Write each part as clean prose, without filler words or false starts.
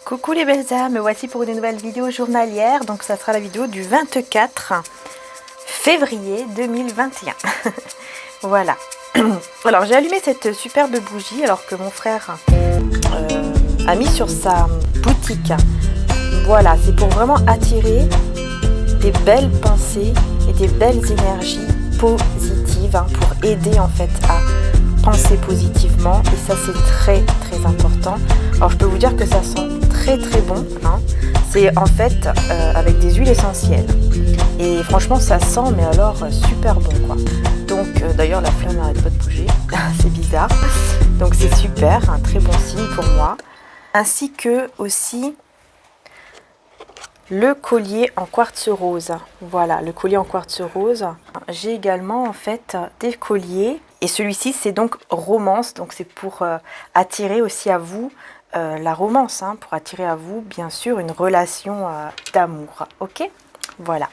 Coucou les belles âmes, me voici pour une nouvelle vidéo journalière. Donc ça sera la vidéo du 24 février 2021. Voilà. Alors j'ai allumé cette superbe bougie alors que mon frère a mis sur sa boutique. Voilà, c'est pour vraiment attirer des belles pensées et des belles énergies positives, hein, pour aider en fait à penser positivement, et ça c'est très très important. Alors je peux vous dire que ça sent très très bon, hein. C'est en fait avec des huiles essentielles et franchement ça sent mais alors super bon quoi. Donc d'ailleurs la flamme n'arrête pas de bouger, c'est bizarre, donc c'est super, un très bon signe pour moi. Ainsi que aussi le collier en quartz rose. Voilà, le collier en quartz rose. J'ai également en fait des colliers, et celui-ci c'est donc romance, donc c'est pour attirer aussi à vous la romance, hein, pour attirer à vous bien sûr une relation d'amour. Ok, voilà.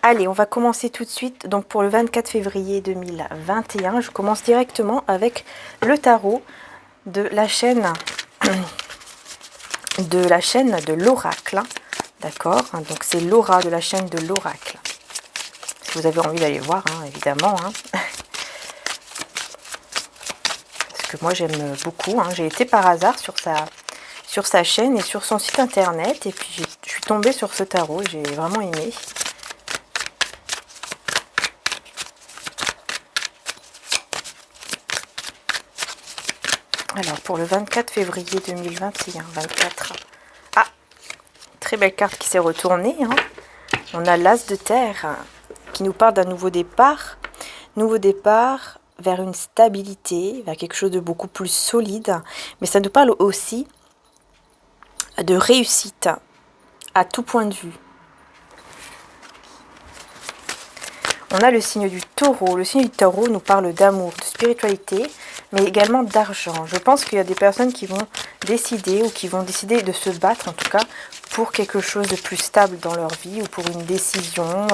Allez, on va commencer tout de suite. Donc pour le 24 février 2021, je commence directement avec le tarot de la chaîne de l'oracle. D'accord, donc c'est Laura de la chaîne de l'oracle. Si vous avez envie d'aller voir, hein, évidemment. Hein. Parce que moi j'aime beaucoup. Hein. J'ai été par hasard sur sa chaîne et sur son site internet. Et puis je suis tombée sur ce tarot et j'ai vraiment aimé. Alors pour le 24 février 2021, 24. Ah, très belle carte qui s'est retournée. Hein. On a l'As de terre qui nous parle d'un nouveau départ vers une stabilité, vers quelque chose de beaucoup plus solide. Mais ça nous parle aussi de réussite à tout point de vue. On a le signe du taureau. Le signe du taureau nous parle d'amour, de spiritualité, mais également d'argent. Je pense qu'il y a des personnes qui vont décider, ou qui vont décider de se battre en tout cas, pour quelque chose de plus stable dans leur vie, ou pour une décision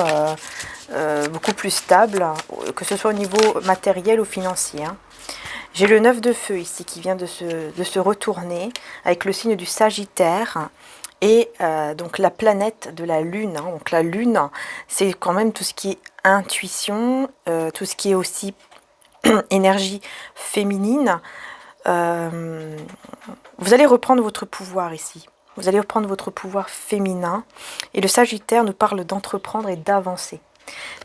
beaucoup plus stable, que ce soit au niveau matériel ou financier. Hein. J'ai le 9 de feu ici qui vient de se retourner avec le signe du Sagittaire. Et donc la planète de la Lune, hein. Donc la Lune, c'est quand même tout ce qui est intuition, tout ce qui est aussi énergie féminine. Vous allez reprendre votre pouvoir ici. Vous allez reprendre votre pouvoir féminin. Et le Sagittaire nous parle d'entreprendre et d'avancer.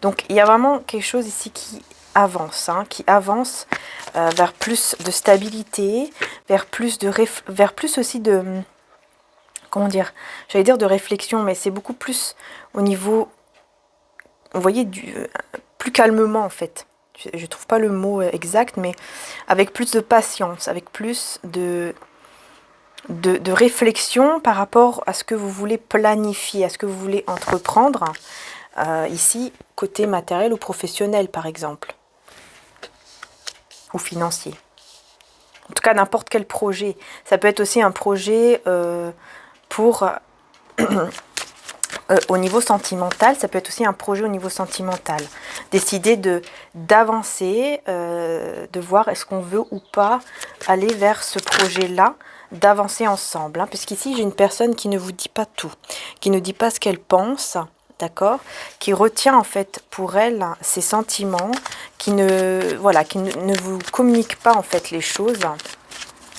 Donc il y a vraiment quelque chose ici qui avance, hein, vers plus de stabilité, vers plus aussi de... Comment dire, j'allais dire de réflexion, mais c'est beaucoup plus au niveau, vous voyez, plus calmement en fait. Je ne trouve pas le mot exact, mais avec plus de patience, avec plus de réflexion par rapport à ce que vous voulez planifier, à ce que vous voulez entreprendre, ici, côté matériel ou professionnel par exemple, ou financier. En tout cas, n'importe quel projet. Ça peut être aussi un projet... pour au niveau sentimental, ça peut être aussi un projet au niveau sentimental. Décider d'avancer, de voir est-ce qu'on veut ou pas aller vers ce projet-là, d'avancer ensemble. Hein, puisqu'ici, j'ai une personne qui ne vous dit pas tout, qui ne dit pas ce qu'elle pense, d'accord, qui retient en fait pour elle ses sentiments, qui ne vous communique pas en fait les choses,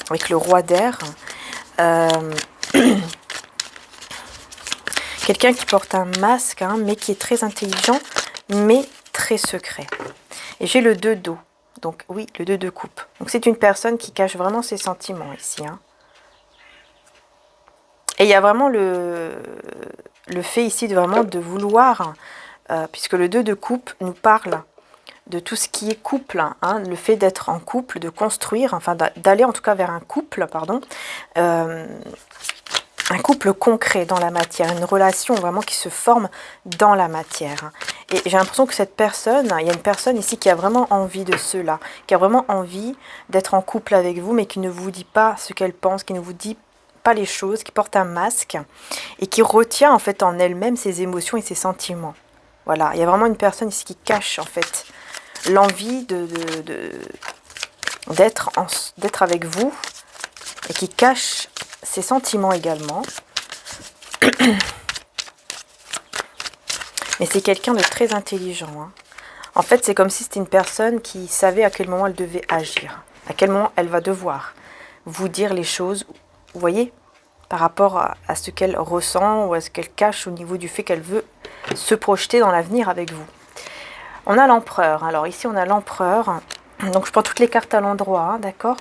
avec le roi d'air. Quelqu'un qui porte un masque, hein, mais qui est très intelligent, mais très secret. Et j'ai le 2 d'eau. Donc oui, le 2 de coupe. Donc c'est une personne qui cache vraiment ses sentiments ici. Hein. Et il y a vraiment le fait ici de vouloir, puisque le 2 de coupe nous parle de tout ce qui est couple, hein, le fait d'être en couple, de construire, enfin d'aller en tout cas vers un couple, pardon, un couple concret dans la matière, une relation vraiment qui se forme dans la matière. Et j'ai l'impression que cette personne, il y a une personne ici qui a vraiment envie de cela, qui a vraiment envie d'être en couple avec vous, mais qui ne vous dit pas ce qu'elle pense, qui ne vous dit pas les choses, qui porte un masque et qui retient en fait en elle-même ses émotions et ses sentiments. Voilà, il y a vraiment une personne ici qui cache en fait l'envie d'être avec vous et qui cache ses sentiments également. Mais c'est quelqu'un de très intelligent. Hein. En fait, c'est comme si c'était une personne qui savait à quel moment elle devait agir. À quel moment elle va devoir vous dire les choses. Vous voyez, par rapport à ce qu'elle ressent ou à ce qu'elle cache au niveau du fait qu'elle veut se projeter dans l'avenir avec vous. On a l'empereur. Alors ici, on a l'empereur. Donc je prends toutes les cartes à l'endroit, hein, d'accord.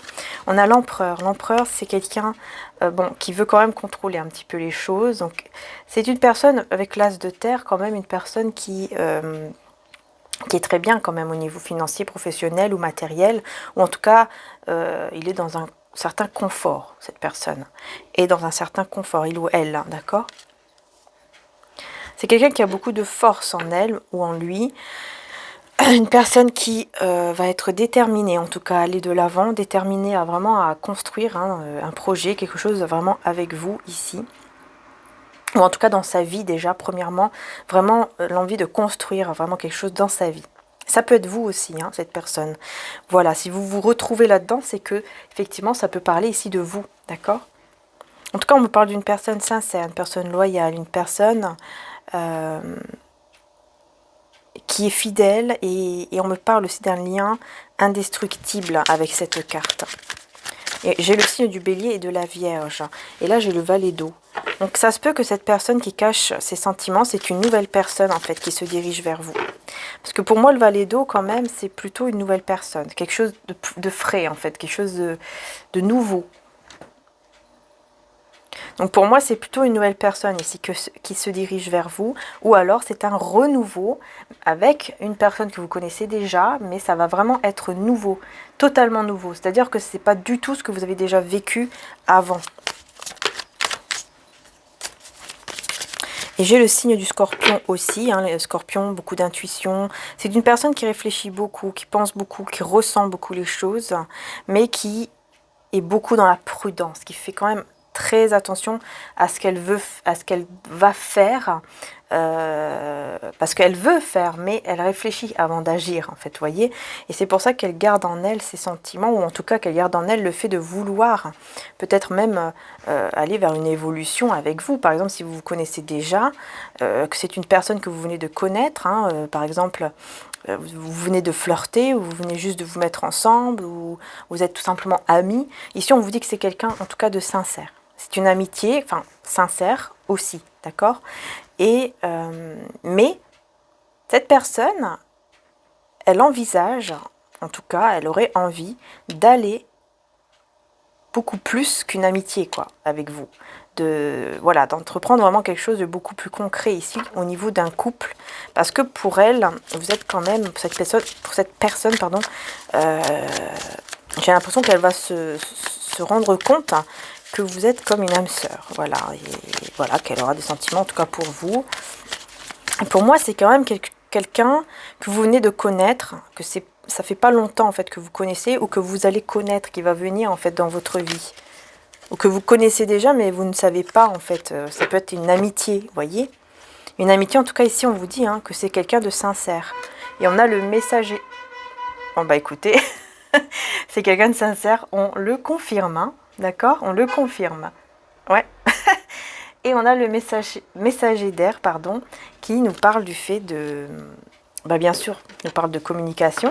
On a l'empereur. L'empereur, c'est quelqu'un qui veut quand même contrôler un petit peu les choses. Donc c'est une personne avec l'as de terre, quand même une personne qui est très bien quand même au niveau financier, professionnel ou matériel. Ou en tout cas, il est dans un certain confort, cette personne. Et dans un certain confort, il ou elle, hein, d'accord. C'est quelqu'un qui a beaucoup de force en elle ou en lui. Une personne qui va être déterminée, en tout cas à aller de l'avant, déterminée à vraiment à construire un projet, quelque chose vraiment avec vous ici. Ou en tout cas dans sa vie déjà, premièrement, vraiment l'envie de construire vraiment quelque chose dans sa vie. Ça peut être vous aussi, hein, cette personne. Voilà, si vous vous retrouvez là-dedans, c'est que effectivement ça peut parler ici de vous, d'accord? En tout cas, on me parle d'une personne sincère, une personne loyale, une personne... qui est fidèle et on me parle aussi d'un lien indestructible avec cette carte. Et j'ai le signe du bélier et de la vierge. Et là, j'ai le valet d'eau. Donc, ça se peut que cette personne qui cache ses sentiments, c'est une nouvelle personne, en fait, qui se dirige vers vous. Parce que pour moi, le valet d'eau, quand même, c'est plutôt une nouvelle personne. Quelque chose de frais, en fait. Quelque chose de nouveau. Donc pour moi, c'est plutôt une nouvelle personne ici qui se dirige vers vous. Ou alors, c'est un renouveau avec une personne que vous connaissez déjà, mais ça va vraiment être nouveau, totalement nouveau. C'est-à-dire que ce n'est pas du tout ce que vous avez déjà vécu avant. Et j'ai le signe du scorpion aussi. Hein, le scorpion, beaucoup d'intuition. C'est une personne qui réfléchit beaucoup, qui pense beaucoup, qui ressent beaucoup les choses, mais qui est beaucoup dans la prudence, qui fait quand même... très attention à ce qu'elle veut, à ce qu'elle va faire, parce qu'elle veut faire, mais elle réfléchit avant d'agir, en fait, voyez. Et c'est pour ça qu'elle garde en elle ses sentiments, ou en tout cas qu'elle garde en elle le fait de vouloir, peut-être même aller vers une évolution avec vous. Par exemple, si vous vous connaissez déjà, que c'est une personne que vous venez de connaître, hein, par exemple... vous venez de flirter, ou vous venez juste de vous mettre ensemble, ou vous êtes tout simplement amis. Ici, on vous dit que c'est quelqu'un, en tout cas, de sincère. C'est une amitié, enfin, sincère aussi, d'accord? Et, mais, cette personne, elle envisage, en tout cas, elle aurait envie d'aller beaucoup plus qu'une amitié, quoi, avec vous. Voilà, d'entreprendre vraiment quelque chose de beaucoup plus concret ici, au niveau d'un couple. Parce que pour elle, vous êtes quand même, pour cette personne, pardon, j'ai l'impression qu'elle va se rendre compte que vous êtes comme une âme sœur, voilà, et voilà, qu'elle aura des sentiments en tout cas pour vous. Et pour moi, c'est quand même quelqu'un que vous venez de connaître, que ça fait pas longtemps en fait que vous connaissez, ou que vous allez connaître, qui va venir en fait dans votre vie, ou que vous connaissez déjà mais vous ne savez pas en fait. Ça peut être une amitié, vous voyez, une amitié. En tout cas ici on vous dit que c'est quelqu'un de sincère. Et on a le messager. Bon bah écoutez, c'est quelqu'un de sincère, on le confirme, hein. D'accord, on le confirme. Ouais. Et on a le messager d'air, pardon, qui nous parle du fait de... Bah bien sûr, nous parle de communication.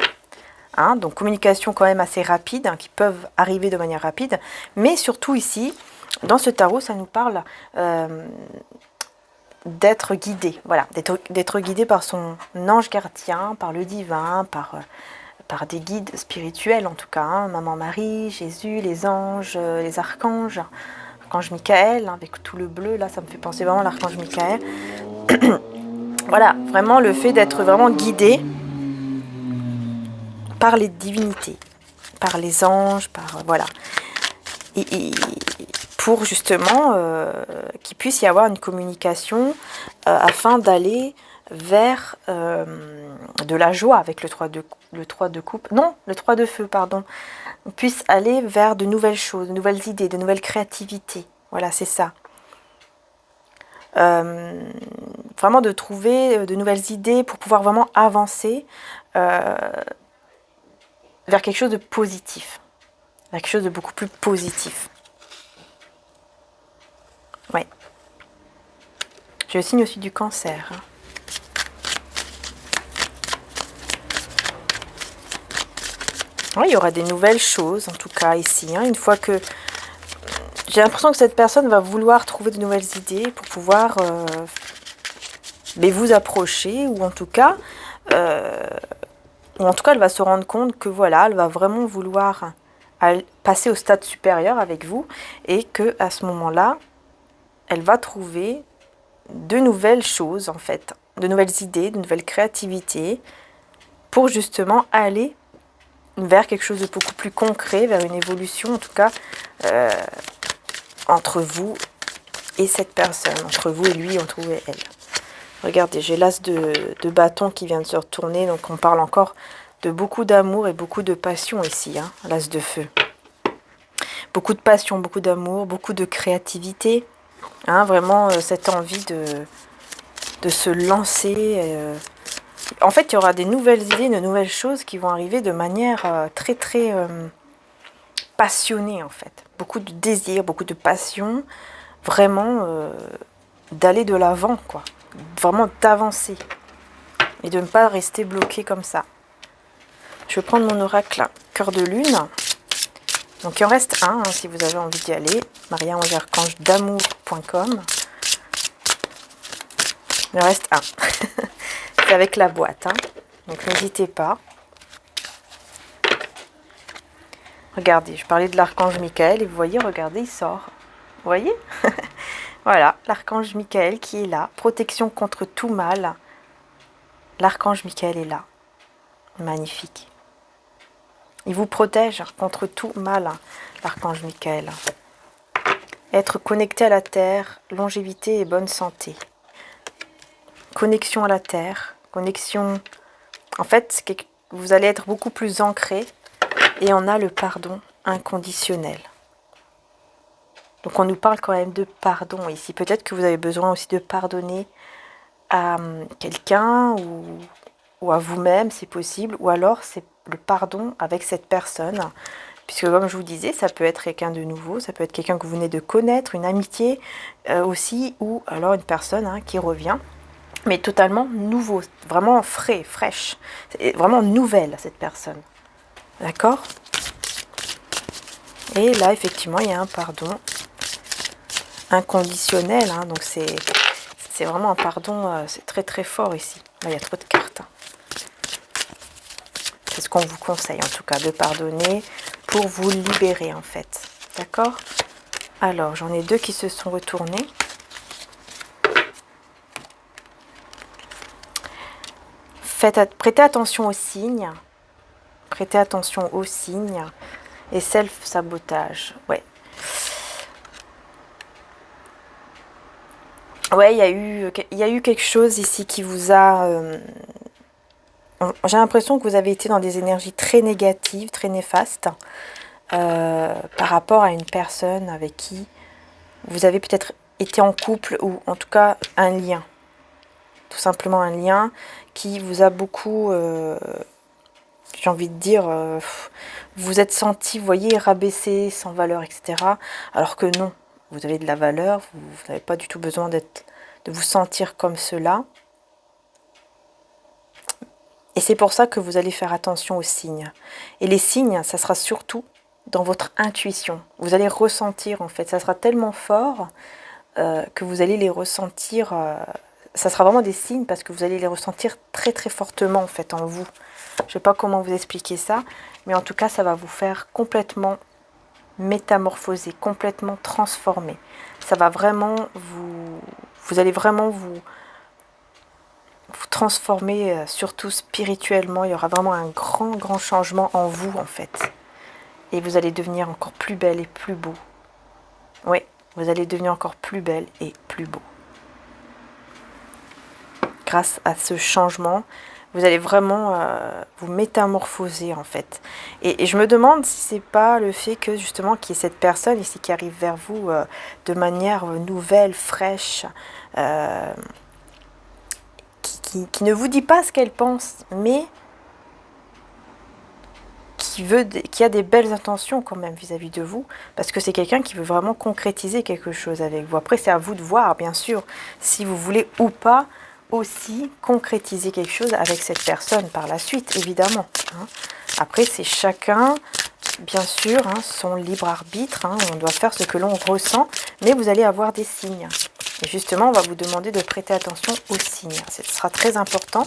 Hein, donc communication quand même assez rapide, hein, qui peuvent arriver de manière rapide. Mais surtout ici, dans ce tarot, ça nous parle d'être guidé. Voilà, d'être guidé par son ange gardien, par le divin, par des guides spirituels en tout cas, hein, Maman Marie, Jésus, les anges, les archanges, l'archange Michael, hein, avec tout le bleu, là ça me fait penser vraiment à l'archange Michael. Voilà, vraiment le fait d'être vraiment guidé par les divinités, par les anges, par voilà. Et pour justement qu'il puisse y avoir une communication afin d'aller vers de la joie avec le 3 de coupe, non, le 3 de feu, pardon. On puisse aller vers de nouvelles choses, de nouvelles idées, de nouvelles créativités. Voilà, c'est ça. Vraiment de trouver de nouvelles idées pour pouvoir vraiment avancer vers quelque chose de positif, vers quelque chose de beaucoup plus positif. Ouais. J'ai le signe aussi du cancer. Hein. Oui, il y aura des nouvelles choses, en tout cas, ici. Hein. Une fois que... J'ai l'impression que cette personne va vouloir trouver de nouvelles idées pour pouvoir vous approcher, ou en tout cas... elle va se rendre compte que voilà, elle va vraiment vouloir passer au stade supérieur avec vous, et que à ce moment-là, elle va trouver de nouvelles choses, en fait, de nouvelles idées, de nouvelles créativités, pour justement aller vers quelque chose de beaucoup plus concret, vers une évolution, en tout cas, entre vous et cette personne, entre vous et lui, entre vous et elle. Regardez, j'ai l'as de bâton qui vient de se retourner, donc on parle encore de beaucoup d'amour et beaucoup de passion ici, hein, l'as de feu. Beaucoup de passion, beaucoup d'amour, beaucoup de créativité, hein, vraiment cette envie de se lancer. En fait, il y aura des nouvelles idées, de nouvelles choses qui vont arriver de manière très très passionnée en fait. Beaucoup de désir, beaucoup de passion, vraiment d'aller de l'avant quoi. Vraiment d'avancer et de ne pas rester bloqué comme ça. Je vais prendre mon oracle cœur de lune. Donc il en reste un hein, si vous avez envie d'y aller. mariaangearchangedamour.com. Il en reste un. C'est avec la boîte. Hein. Donc n'hésitez pas. Regardez, je parlais de l'archange Michael et vous voyez, regardez, il sort. Vous voyez? Voilà, l'archange Michael qui est là. Protection contre tout mal. L'archange Michael est là. Magnifique. Il vous protège contre tout mal, l'archange Michael. Être connecté à la terre, longévité et bonne santé. Connexion à la terre, connexion... En fait, vous allez être beaucoup plus ancré et on a le pardon inconditionnel. Donc on nous parle quand même de pardon ici. Peut-être que vous avez besoin aussi de pardonner à quelqu'un ou à vous-même si possible, ou alors c'est le pardon avec cette personne, puisque comme je vous disais, ça peut être quelqu'un de nouveau, ça peut être quelqu'un que vous venez de connaître, une amitié aussi, ou alors une personne hein, qui revient, mais totalement nouveau, vraiment frais, fraîche, c'est vraiment nouvelle cette personne, d'accord? Et là effectivement il y a un pardon inconditionnel, hein, donc c'est vraiment un pardon, c'est très très fort ici, là il y a trop de cartes. C'est ce qu'on vous conseille en tout cas, de pardonner pour vous libérer en fait. D'accord? Alors, j'en ai deux qui se sont retournés. Prêtez attention aux signes. Prêtez attention aux signes. Et self-sabotage. Ouais. Ouais, il y a eu quelque chose ici qui vous a... j'ai l'impression que vous avez été dans des énergies très négatives, très néfastes, par rapport à une personne avec qui vous avez peut-être été en couple, ou en tout cas un lien. Tout simplement un lien qui vous a beaucoup, j'ai envie de dire, vous êtes senti, vous voyez, rabaissé, sans valeur, etc. Alors que non, vous avez de la valeur, vous n'avez pas du tout besoin de vous sentir comme cela. Et c'est pour ça que vous allez faire attention aux signes. Et les signes, ça sera surtout dans votre intuition. Vous allez ressentir, en fait. Ça sera tellement fort que vous allez les ressentir. Ça sera vraiment des signes parce que vous allez les ressentir très très fortement, en fait, en vous. Je ne sais pas comment vous expliquer ça. Mais en tout cas, ça va vous faire complètement métamorphoser, complètement transformer. Ça va vraiment vous allez vraiment vous transformer, surtout spirituellement. Il y aura vraiment un grand, grand changement en vous, en fait. Et vous allez devenir encore plus belle et plus beau. Oui, vous allez devenir encore plus belle et plus beau. Grâce à ce changement, vous allez vraiment vous métamorphoser, en fait. Et je me demande si c'est pas le fait que, justement, qu'il y ait cette personne ici qui arrive vers vous de manière nouvelle, fraîche, qui ne vous dit pas ce qu'elle pense, mais qui a des belles intentions quand même vis-à-vis de vous, parce que c'est quelqu'un qui veut vraiment concrétiser quelque chose avec vous. Après, c'est à vous de voir, bien sûr, si vous voulez ou pas aussi concrétiser quelque chose avec cette personne par la suite, évidemment. Hein. Après, c'est chacun, bien sûr, hein, son libre arbitre. Hein, on doit faire ce que l'on ressent, mais vous allez avoir des signes. Et justement, on va vous demander de prêter attention aux signes. Ce sera très important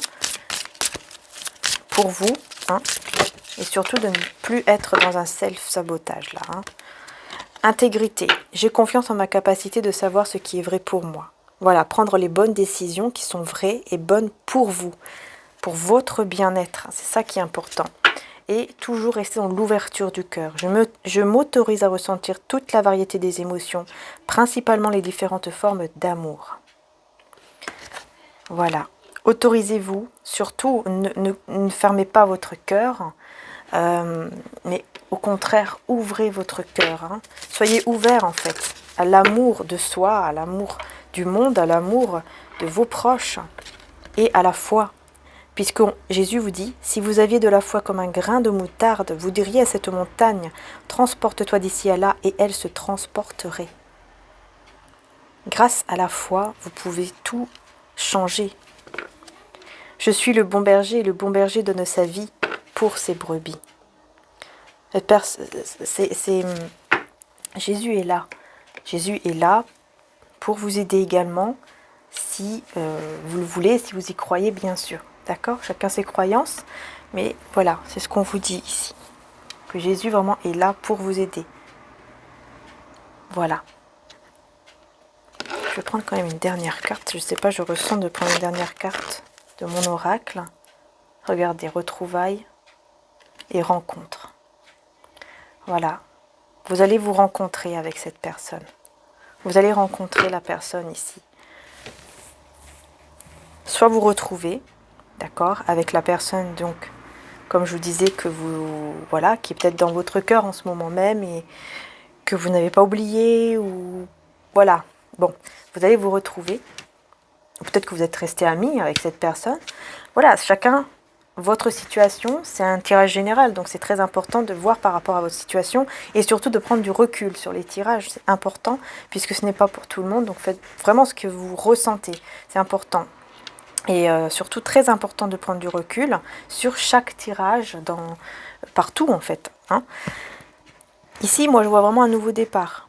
pour vous, hein, et surtout de ne plus être dans un self-sabotage là. Hein. Intégrité. J'ai confiance en ma capacité de savoir ce qui est vrai pour moi. Voilà, prendre les bonnes décisions qui sont vraies et bonnes pour vous, pour votre bien-être. C'est ça qui est important. Et toujours rester dans l'ouverture du cœur. Je m'autorise à ressentir toute la variété des émotions, principalement les différentes formes d'amour. Voilà. Autorisez-vous, surtout ne fermez pas votre cœur, mais au contraire, ouvrez votre cœur. Hein. Soyez ouvert en fait à l'amour de soi, à l'amour du monde, à l'amour de vos proches et à la foi. Puisque Jésus vous dit, si vous aviez de la foi comme un grain de moutarde, vous diriez à cette montagne, transporte-toi d'ici à là, et elle se transporterait. Grâce à la foi, vous pouvez tout changer. Je suis le bon berger, et le bon berger donne sa vie pour ses brebis. Jésus est là. Jésus est là pour vous aider également, si vous le voulez, si vous y croyez, bien sûr. D'accord? Chacun ses croyances, mais voilà, c'est ce qu'on vous dit ici. Que Jésus vraiment est là pour vous aider. Voilà. Je vais prendre quand même une dernière carte. Je ne sais pas, je ressens de prendre une dernière carte de mon oracle. Regardez, retrouvailles et rencontres. Voilà. Vous allez vous rencontrer avec cette personne. Vous allez rencontrer la personne ici. Soit vous retrouvez, d'accord, avec la personne, donc, comme je vous disais, que vous, voilà, qui est peut-être dans votre cœur en ce moment même et que vous n'avez pas oublié, ou voilà. Bon, vous allez vous retrouver. Peut-être que vous êtes resté amis avec cette personne. Voilà, chacun, votre situation, c'est un tirage général, donc c'est très important de voir par rapport à votre situation et surtout de prendre du recul sur les tirages. C'est important puisque ce n'est pas pour tout le monde, donc faites vraiment ce que vous ressentez. C'est important. Et surtout très important de prendre du recul sur chaque tirage, partout en fait. Hein. Ici, moi je vois vraiment un nouveau départ.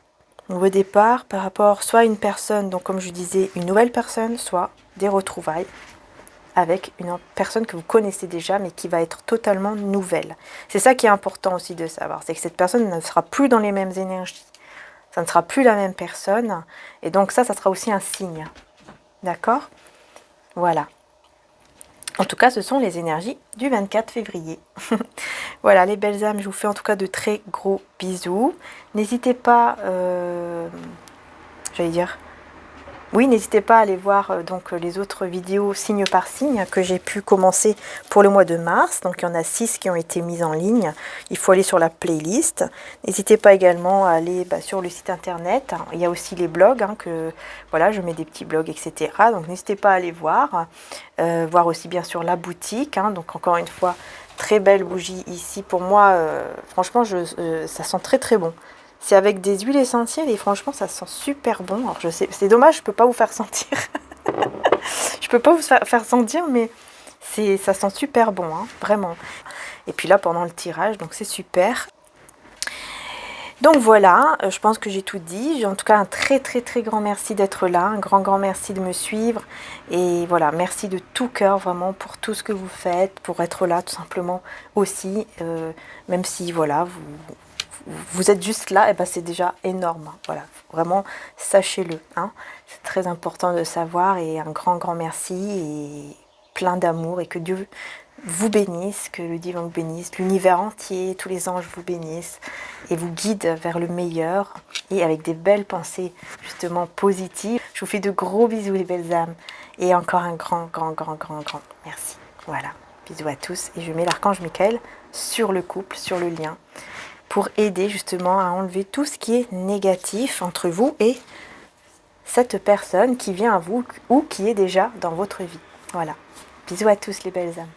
Nouveau départ par rapport soit à une personne, donc comme je disais, une nouvelle personne, soit des retrouvailles avec une personne que vous connaissez déjà, mais qui va être totalement nouvelle. C'est ça qui est important aussi de savoir, c'est que cette personne ne sera plus dans les mêmes énergies. Ça ne sera plus la même personne, et donc ça sera aussi un signe. D'accord ? Voilà. En tout cas, ce sont les énergies du 24 février. Voilà, les belles âmes, je vous fais en tout cas de très gros bisous. N'hésitez pas, n'hésitez pas à aller voir donc les autres vidéos signe par signe que j'ai pu commencer pour le mois de mars. Donc il y en a 6 qui ont été mises en ligne. Il faut aller sur la playlist. N'hésitez pas également à aller sur le site internet. Il y a aussi les blogs, voilà, je mets des petits blogs, etc. Donc n'hésitez pas à aller voir. Voir aussi bien sûr la boutique. Donc encore une fois, très belle bougie ici. Pour moi, franchement, ça sent très très bon. C'est avec des huiles essentielles et franchement ça sent super bon. Alors je sais, c'est dommage, je peux pas vous faire sentir. Je peux pas vous faire sentir, mais ça sent super bon, vraiment. Et puis là pendant le tirage, donc c'est super. Donc voilà, je pense que j'ai tout dit. En tout cas un très très très grand merci d'être là, un grand merci de me suivre. Et voilà, merci de tout cœur vraiment pour tout ce que vous faites, pour être là tout simplement aussi. Même si voilà, vous êtes juste là, et c'est déjà énorme. Voilà, vraiment, sachez-le. C'est très important de savoir et un grand merci et plein d'amour et que Dieu vous bénisse, que le divin vous bénisse, l'univers entier, tous les anges vous bénissent et vous guident vers le meilleur et avec des belles pensées justement positives. Je vous fais de gros bisous les belles âmes et encore un grand merci. Voilà, bisous à tous et je mets l'archange Michael sur le couple, sur le lien, pour aider justement à enlever tout ce qui est négatif entre vous et cette personne qui vient à vous ou qui est déjà dans votre vie. Voilà. Bisous à tous les belles âmes.